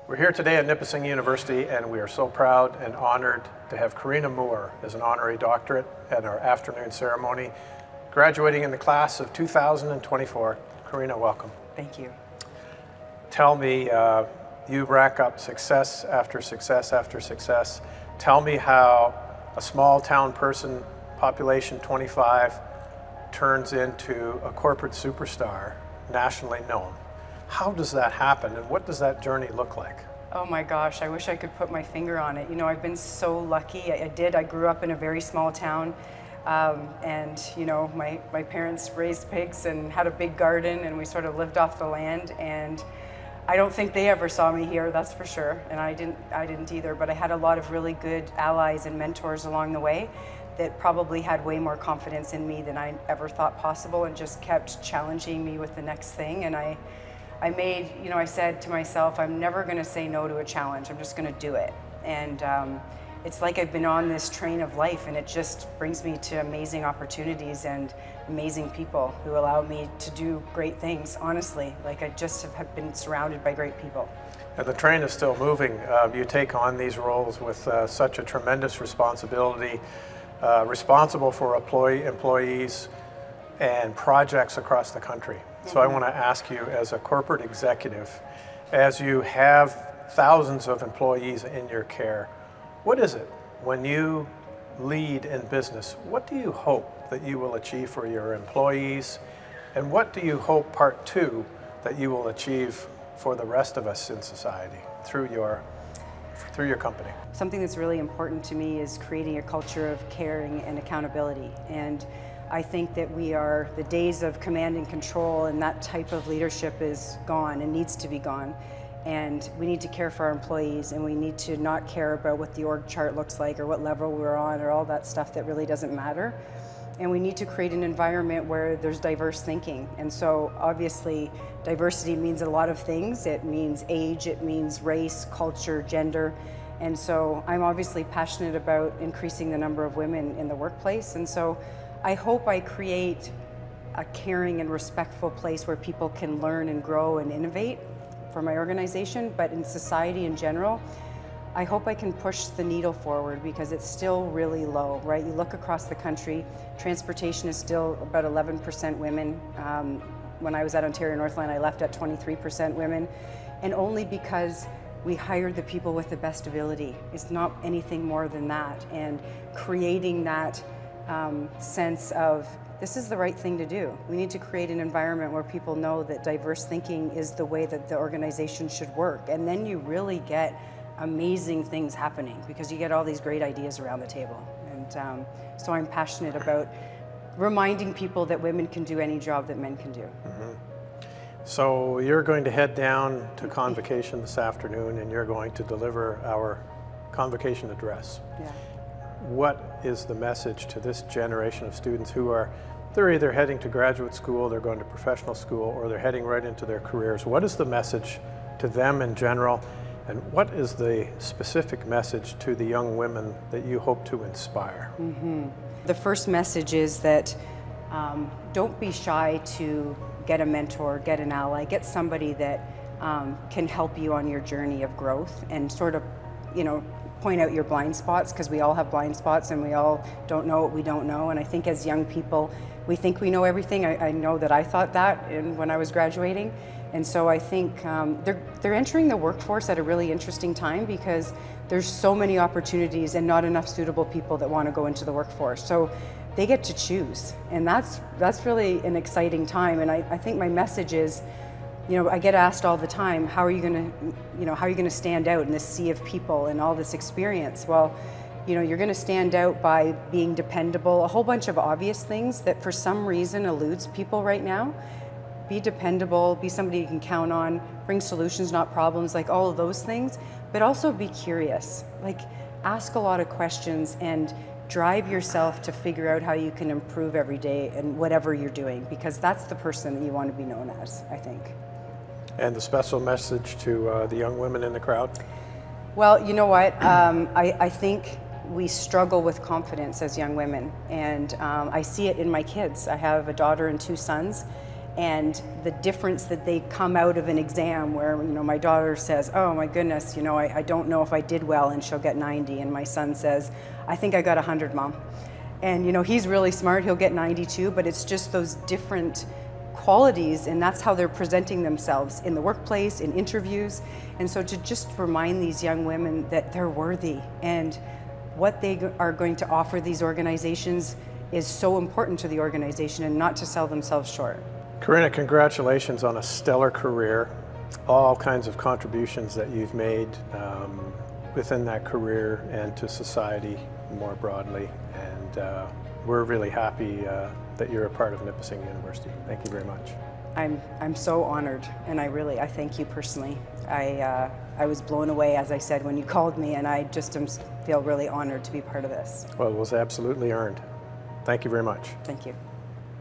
We're here today at Nipissing University, and we are so proud and honored to have Corina Moore as an honorary doctorate at our afternoon ceremony, graduating in the class of 2024. Corina, welcome. Thank you. Tell me, you rack up success after success after success. Tell me how a small town person, population 25, turns into a corporate superstar, nationally known. How does that happen, and what does that journey look like? Oh my gosh, I wish I could put my finger on it. You know, I've been so lucky. I grew up in a very small town, and you know, my parents raised pigs and had a big garden, and we sort of lived off the land. And I don't think they ever saw me here, that's for sure. And I didn't either. But I had a lot of really good allies and mentors along the way that probably had way more confidence in me than I ever thought possible, and just kept challenging me with the next thing. And I said to myself, I'm never going to say no to a challenge. I'm just going to do it. And it's like I've been on this train of life, and it just brings me to amazing opportunities and amazing people who allow me to do great things, honestly. Like, I just have been surrounded by great people. And the train is still moving. You take on these roles with such a tremendous responsibility, responsible for employees and projects across the country. So I want to ask you, as a corporate executive, as you have thousands of employees in your care, what is it when you lead in business? What do you hope that you will achieve for your employees? And what do you hope, part two, that you will achieve for the rest of us in society through your company? Something that's really important to me is creating a culture of caring and accountability. And I think that the days of command and control and that type of leadership is gone and needs to be gone. And we need to care for our employees, and we need to not care about what the org chart looks like or what level we're on or all that stuff that really doesn't matter. And we need to create an environment where there's diverse thinking. And so obviously diversity means a lot of things. It means age, it means race, culture, gender. And so I'm obviously passionate about increasing the number of women in the workplace. And so I hope I create a caring and respectful place where people can learn and grow and innovate for my organization, but in society in general, I hope I can push the needle forward, because it's still really low, right? You look across the country, transportation is still about 11% women. When I was at Ontario Northland, I left at 23% women, and only because we hired the people with the best ability. It's not anything more than that, and creating that sense of this is the right thing to do. We need to create an environment where people know that diverse thinking is the way that the organization should work. And then you really get amazing things happening, because you get all these great ideas around the table. And so I'm passionate about reminding people that women can do any job that men can do. Mm-hmm. So you're going to head down to convocation this afternoon, and you're going to deliver our convocation address. Yeah. What is the message to this generation of students they're either heading to graduate school, they're going to professional school, or they're heading right into their careers? What is the message to them in general, and what is the specific message to the young women that you hope to inspire? Mm-hmm. The first message is that don't be shy to get a mentor, get an ally, get somebody that can help you on your journey of growth, and sort of, point out your blind spots, because we all have blind spots and we all don't know what we don't know. And I think as young people, we think we know everything. I know that I thought that when I was graduating. And so I think they're entering the workforce at a really interesting time, because there's so many opportunities and not enough suitable people that want to go into the workforce. So they get to choose, and that's really an exciting time. And I think my message is, I get asked all the time, how are you going to stand out in this sea of people and all this experience? Well, you're going to stand out by being dependable, a whole bunch of obvious things that for some reason eludes people right now. Be dependable, be somebody you can count on, bring solutions, not problems, like all of those things, but also be curious. Like, ask a lot of questions and drive yourself to figure out how you can improve every day in whatever you're doing, because that's the person that you want to be known as, I think. And the special message to the young women in the crowd? Well, you know what? I think we struggle with confidence as young women, and I see it in my kids. I have a daughter and two sons, and the difference that they come out of an exam where, my daughter says, oh my goodness, I don't know if I did well, and she'll get 90, and my son says, I think I got 100, Mom. And he's really smart, he'll get 92, but it's just those different qualities, and that's how they're presenting themselves in the workplace, in interviews. And so to just remind these young women that they're worthy, and what they are going to offer these organizations is so important to the organization, and not to sell themselves short. Corina, congratulations on a stellar career, all kinds of contributions that you've made within that career and to society more broadly. And we're really happy that you're a part of Nipissing University. Thank you very much. I'm so honored, and I thank you personally. I was blown away, as I said, when you called me, and I just feel really honored to be part of this. Well, it was absolutely earned. Thank you very much. Thank you.